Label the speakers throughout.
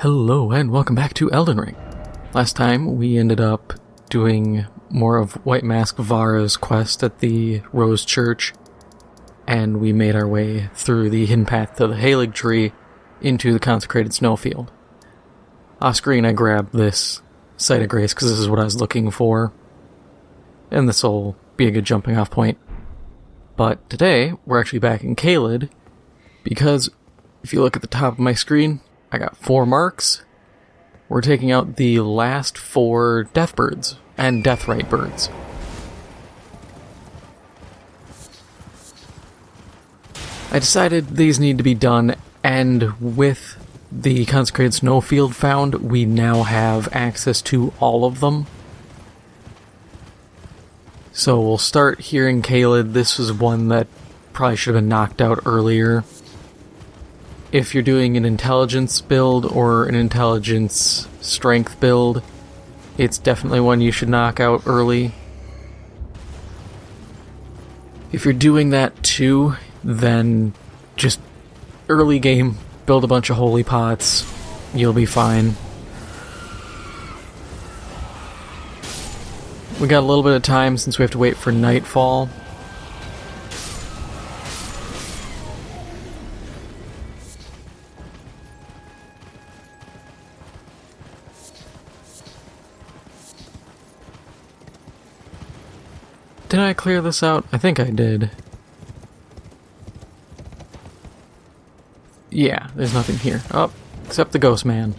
Speaker 1: Hello and welcome back to Elden Ring. Last time we ended up doing more of White Mask Vara's quest at the Rose Church, and we made our way through the hidden path to the Caelid tree into the Consecrated Snowfield. Off screen I grabbed this Site of Grace because this is what I was looking for, and this will be a good jumping off point. But today we're actually back in Caelid because if you look at the top of my screen, I got 4 marks. We're taking out the last 4 Deathbirds and Rite birds. I decided these need to be done, and with the Consecrated Snowfield found, we now have access to all of them. So we'll start here in Caelid. This was one that probably should have been knocked out earlier. If you're doing an intelligence build or an intelligence strength build, it's definitely one you should knock out early. If you're doing that too, then just early game, build a bunch of holy pots, you'll be fine. We got a little bit of time since we have to wait for nightfall. Did I clear this out? I think I did. Yeah, there's nothing here. Oh, except the ghost man.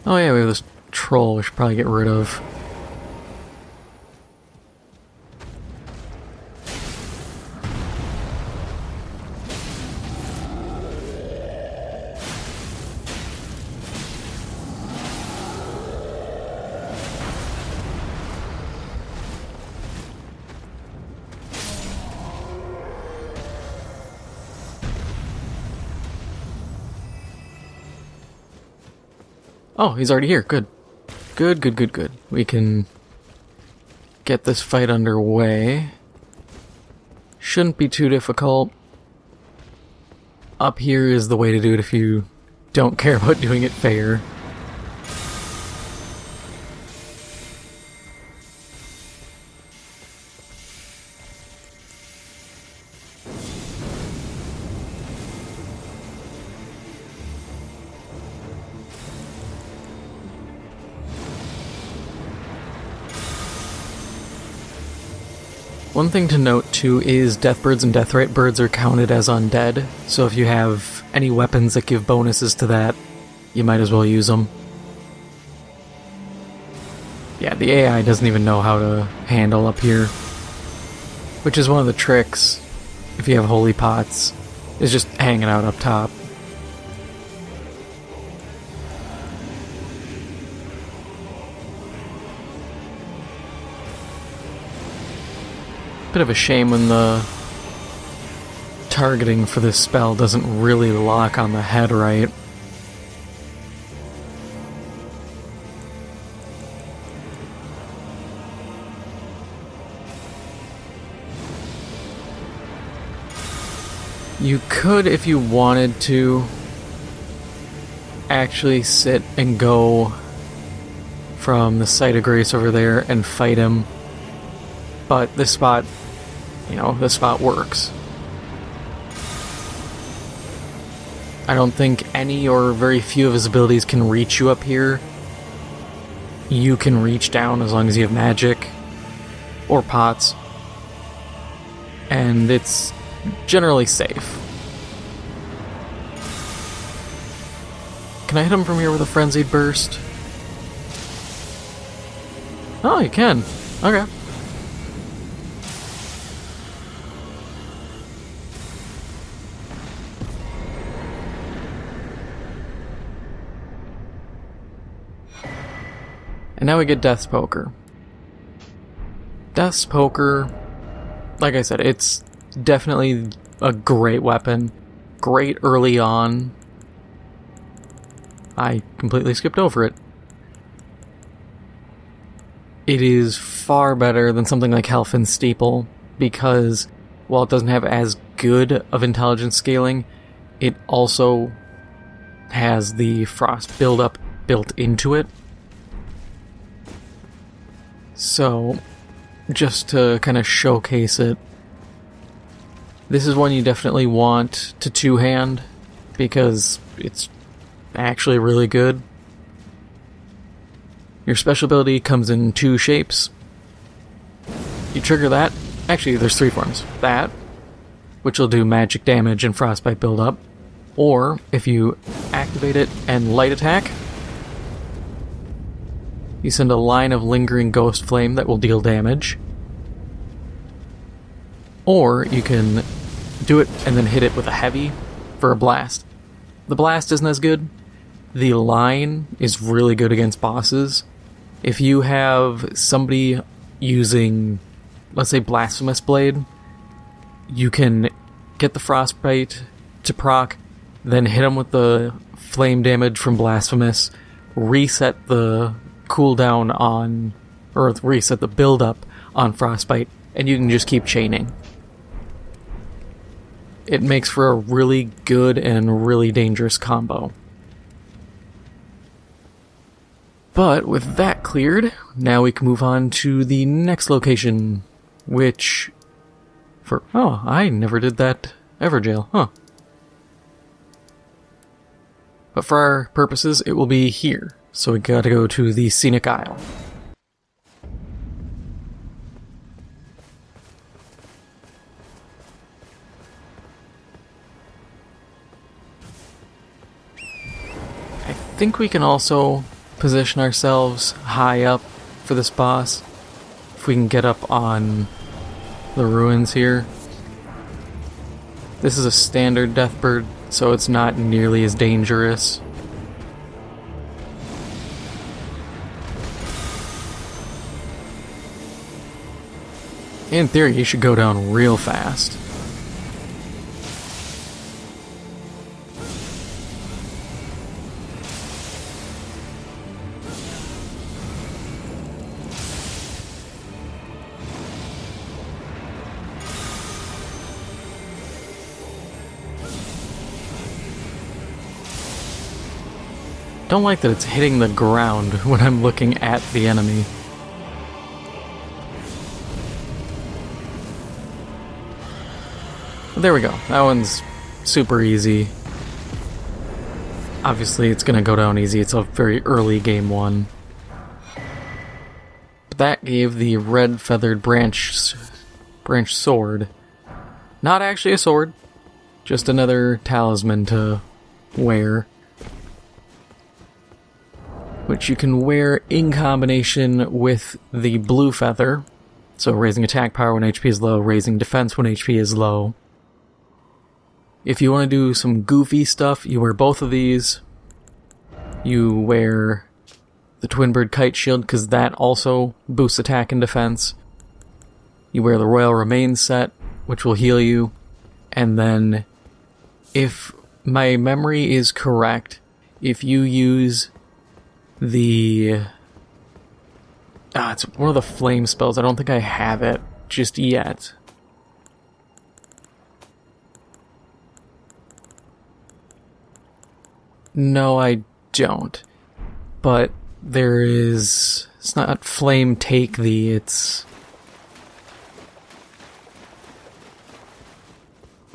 Speaker 1: Oh yeah, we have this troll we should probably get rid of. Oh, he's already here. Good. Good. We can get this fight underway. Shouldn't be too difficult. Up here is the way to do it if you don't care about doing it fair. One thing to note too is Deathbirds and Rite birds are counted as undead, so if you have any weapons that give bonuses to that, you might as well use them. Yeah, the AI doesn't even know how to handle up here, which is one of the tricks, if you have holy pots, is just hanging out up top. Bit of a shame when the targeting for this spell doesn't really lock on the head right. You could, if you wanted to, actually sit and go from the Site of Grace over there and fight him. But this spot, this spot works. I don't think any or very few of his abilities can reach you up here. You can reach down as long as you have magic or pots. And it's generally safe. Can I hit him from here with a Frenzied Burst? Oh, you can. Okay. And now we get Death's Poker. Death's Poker, like I said, it's definitely a great weapon. Great early on. I completely skipped over it. It is far better than something like Helfen's Steeple, because while it doesn't have as good of intelligence scaling, it also has the frost buildup built into it. So, just to kind of showcase it, this is one you definitely want to two-hand, because it's actually really good. Your special ability comes in 2 shapes. You trigger that. Actually, there's 3 forms. That, which will do magic damage and frostbite buildup. Or, if you activate it and light attack, you send a line of lingering ghost flame that will deal damage. Or, you can do it and then hit it with a heavy for a blast. The blast isn't as good. The line is really good against bosses. If you have somebody using, let's say, Blasphemous Blade, you can get the Frostbite to proc, then hit them with the flame damage from Blasphemous, reset the cooldown on, or reset the build-up on Frostbite, and you can just keep chaining. It makes for a really good and really dangerous combo. But with that cleared, now we can move on to the next location, which oh, I never did that Everjail, huh. But for our purposes, it will be here. So we gotta go to the Scenic Isle. I think we can also position ourselves high up for this boss. If we can get up on the ruins here. This is a standard Deathbird, so it's not nearly as dangerous. In theory, you should go down real fast. Don't like that it's hitting the ground when I'm looking at the enemy. But there we go. That one's super easy. Obviously, it's gonna go down easy. It's a very early game one. But that gave the red feathered branch sword. Not actually a sword, just another talisman to wear, which you can wear in combination with the blue feather, so raising attack power when HP is low, raising defense when HP is low. If you want to do some goofy stuff, you wear both of these. You wear the Twin Bird Kite Shield, because that also boosts attack and defense. You wear the Royal Remains set, which will heal you. And then, if my memory is correct, if you use it's one of the flame spells. I don't think I have it just yet. No, I don't. But there is... It's not Flame Take Thee, it's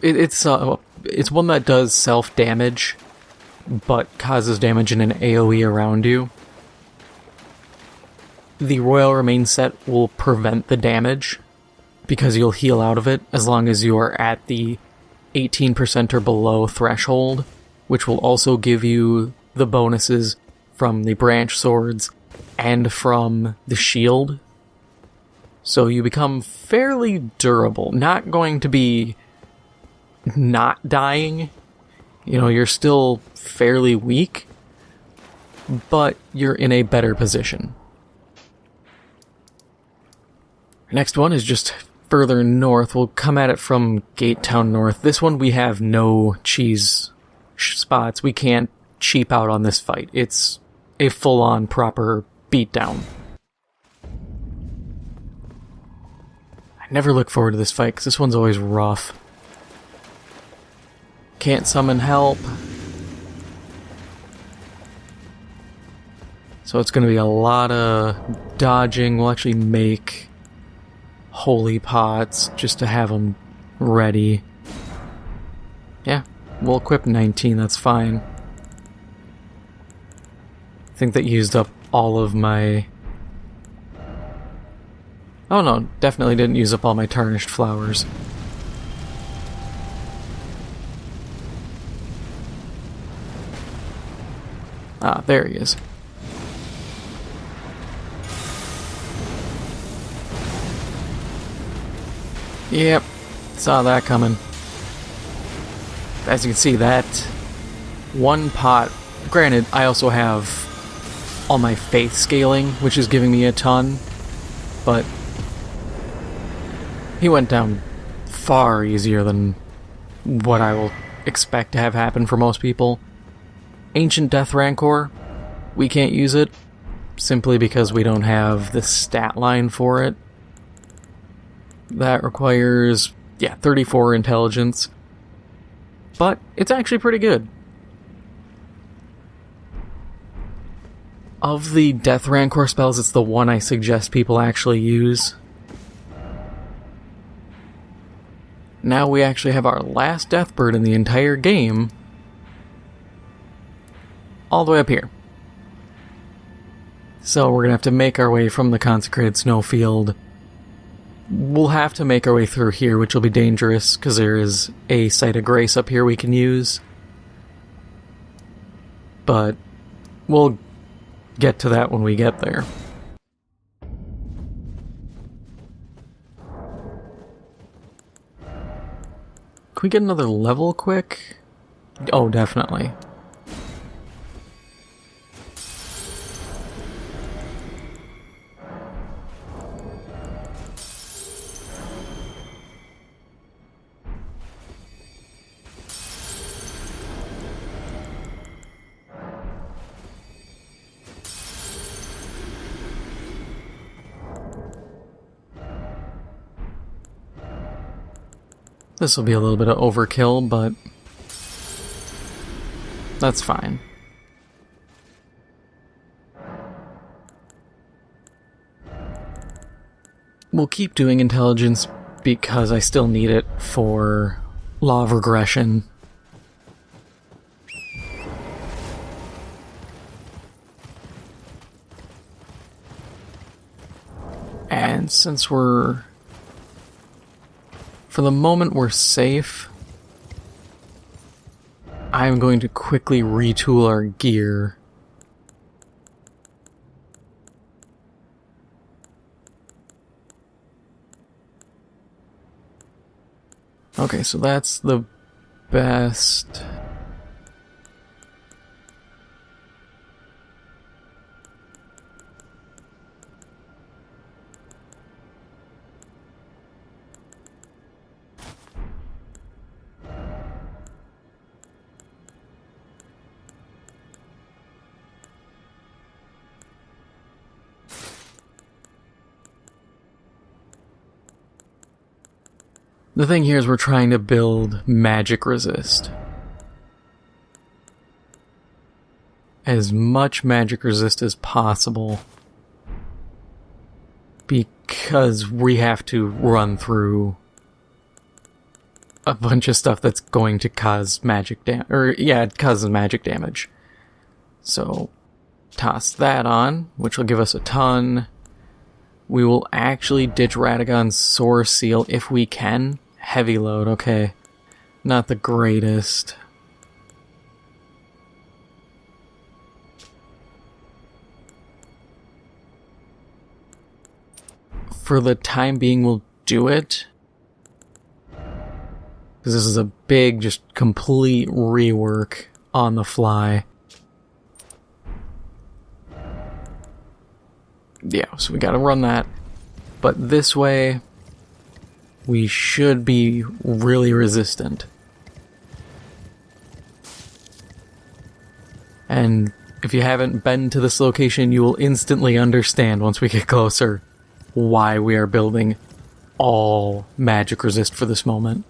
Speaker 1: one that does self-damage, but causes damage in an AoE around you. The Royal Remains set will prevent the damage, because you'll heal out of it as long as you are at the 18% or below threshold, which will also give you the bonuses from the branch swords and from the shield. So you become fairly durable. Not going to be not dying. You know, you're still fairly weak, but you're in a better position. Next one is just further north. We'll come at it from Gate Town North. This one we have no cheese spots. We can't cheap out on this fight. It's a full-on proper beatdown. I never look forward to this fight because this one's always rough. Can't summon help. So it's going to be a lot of dodging. We'll actually make holy pots just to have them ready. Yeah, we'll equip 19, that's fine. I think that used up all of my... Oh no, definitely didn't use up all my tarnished flowers. Ah, there he is. Yep, saw that coming. As you can see, that one pot... Granted, I also have all my faith scaling, which is giving me a ton, but he went down far easier than what I will expect to have happen for most people. Ancient Death Rancor, we can't use it, simply because we don't have the stat line for it. That requires, 34 intelligence. But it's actually pretty good. Of the Death Rancor spells, it's the one I suggest people actually use. Now we actually have our last Deathbird in the entire game. All the way up here. So we're going to have to make our way from the Consecrated Snowfield. We'll have to make our way through here, which will be dangerous, because there is a Site of Grace up here we can use. But we'll get to that when we get there. Can we get another level quick? Oh, definitely. This will be a little bit of overkill, but that's fine. We'll keep doing intelligence because I still need it for law of regression. And since for the moment we're safe, I'm going to quickly retool our gear. Okay, so that's the best. The thing here is we're trying to build magic resist. As much magic resist as possible. Because we have to run through a bunch of stuff that's going to cause magic damage. It causes magic damage. So, toss that on, which will give us a ton. We will actually ditch Radagon's Sore Seal if we can. Heavy load, okay. Not the greatest. For the time being, we'll do it. Because this is a big, just complete rework on the fly. Yeah, so we gotta run that. But this way, we should be really resistant. And if you haven't been to this location, you will instantly understand once we get closer why we are building all magic resist for this moment.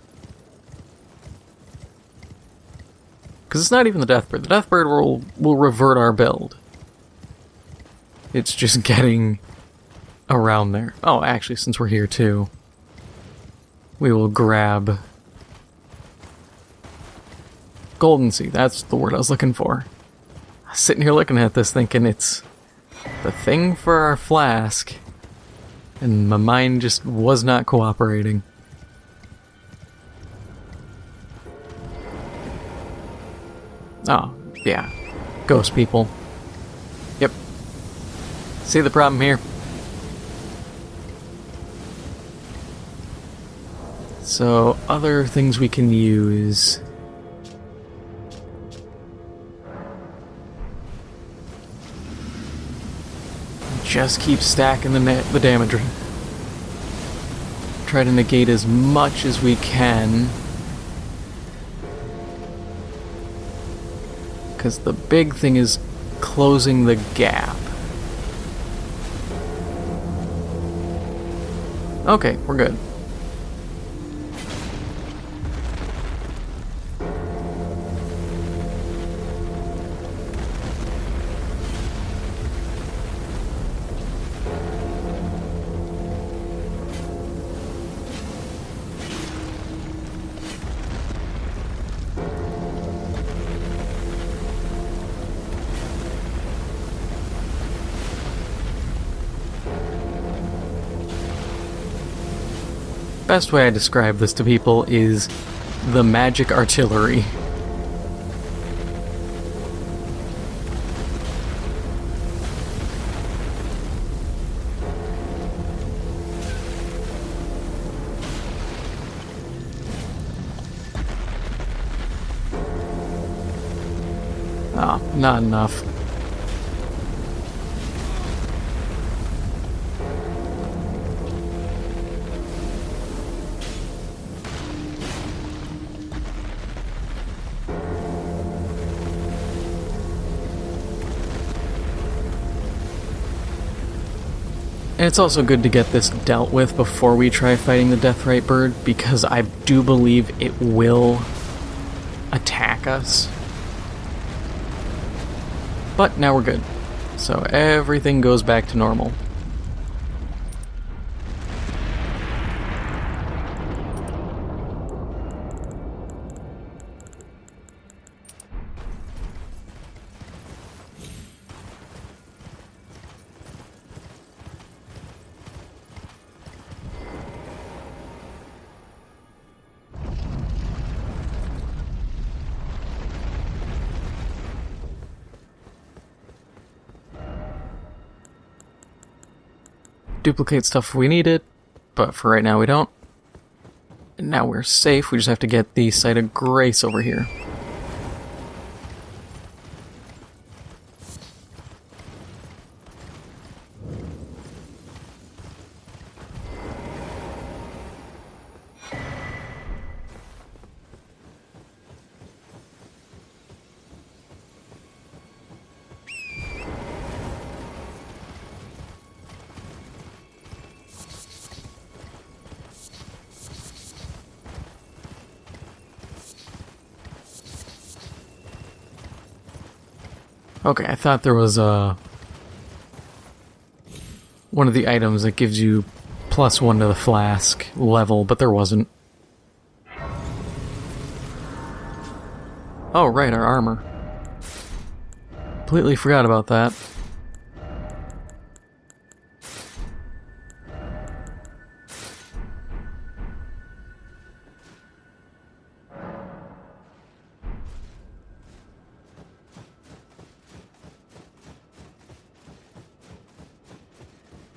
Speaker 1: Because it's not even the Deathbird. The Deathbird will revert our build. It's just getting around there. Oh, actually, since we're here too, we will grab Golden Sea. That's the word I was looking for. I was sitting here looking at this thinking it's the thing for our flask, and my mind just was not cooperating. Oh, yeah. Ghost people. Yep. See the problem here? So, other things we can use. Just keep stacking the damage. Try to negate as much as we can. Because the big thing is closing the gap. Okay, we're good. Best way I describe this to people is the magic artillery. Ah, not enough. And it's also good to get this dealt with before we try fighting the Deathrite bird, because I do believe it will attack us. But now we're good. So everything goes back to normal. Duplicate stuff if we need it, but for right now we don't. And now we're safe, we just have to get the Site of Grace over here. Okay, I thought there was one of the items that gives you +1 to the flask level, but there wasn't. Oh, right, our armor. Completely forgot about that.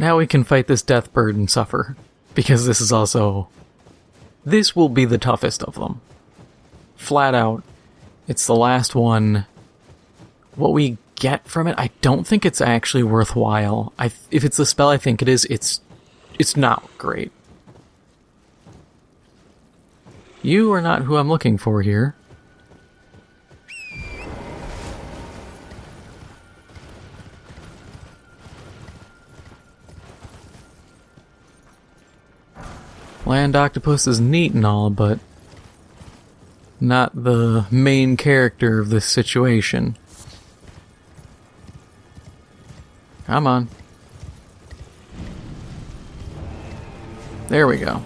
Speaker 1: Now we can fight this Deathbird and suffer, because this is also... This will be the toughest of them. Flat out. It's the last one. What we get from it, I don't think it's actually worthwhile. If it's the spell I think it is, it's not great. You are not who I'm looking for here. Land octopus is neat and all, but not the main character of this situation. Come on. There we go.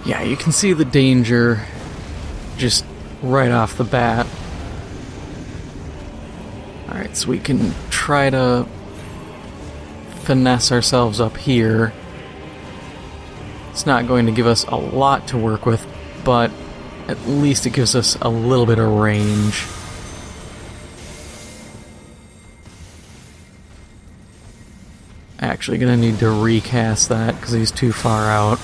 Speaker 1: Yeah, you can see the danger just right off the bat. Alright, so we can try to finesse ourselves up here. It's not going to give us a lot to work with, but at least it gives us a little bit of range. Actually gonna need to recast that because he's too far out.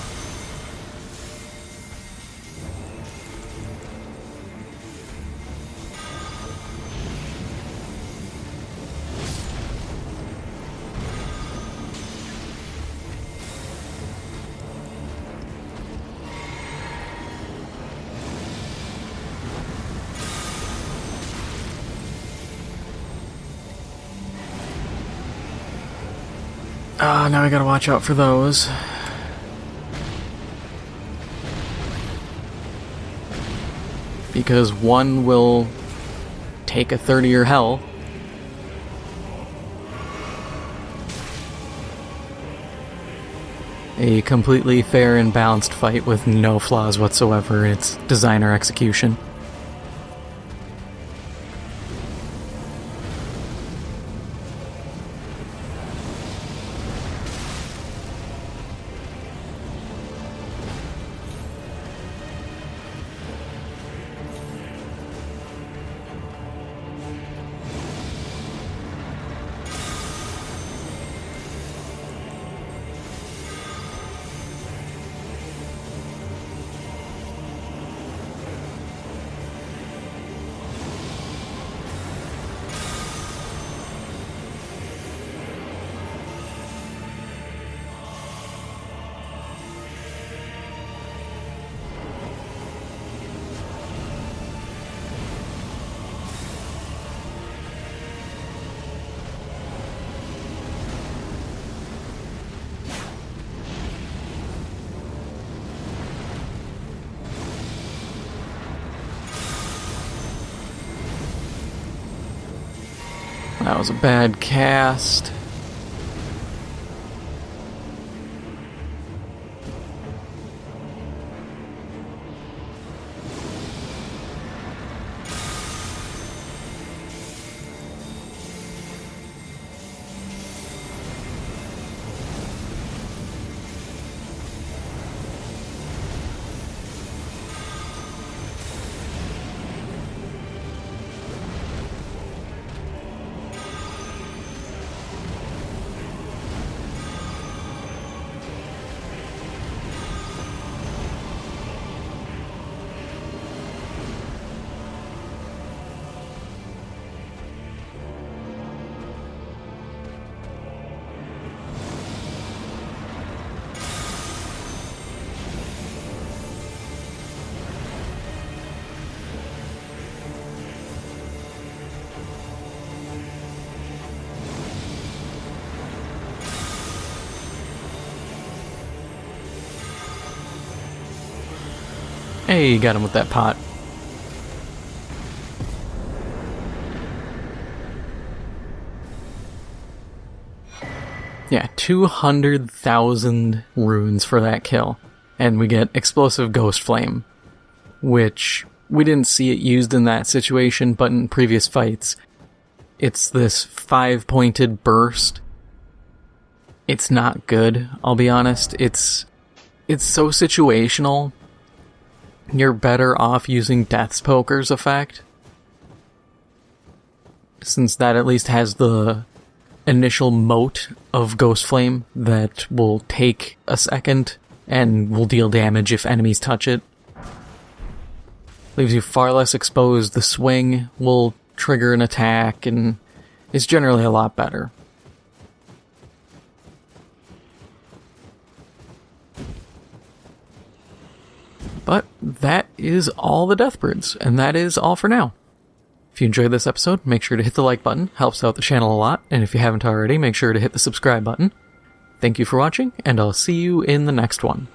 Speaker 1: Now I gotta watch out for those. Because one will take a third of your health. A completely fair and balanced fight with no flaws whatsoever in its design or execution. That was a bad cast. Hey, you got him with that pot. Yeah, 200,000 runes for that kill. And we get Explosive Ghost Flame, which we didn't see it used in that situation, but in previous fights, it's this 5-pointed burst. It's not good, I'll be honest. It's so situational. You're better off using Death's Poker's effect, since that at least has the initial mote of Ghost Flame that will take a second and will deal damage if enemies touch it. Leaves you far less exposed. The swing will trigger an attack, and it's generally a lot better. But that is all the Deathbirds, and that is all for now. If you enjoyed this episode, make sure to hit the like button, helps out the channel a lot, and if you haven't already, make sure to hit the subscribe button. Thank you for watching, and I'll see you in the next one.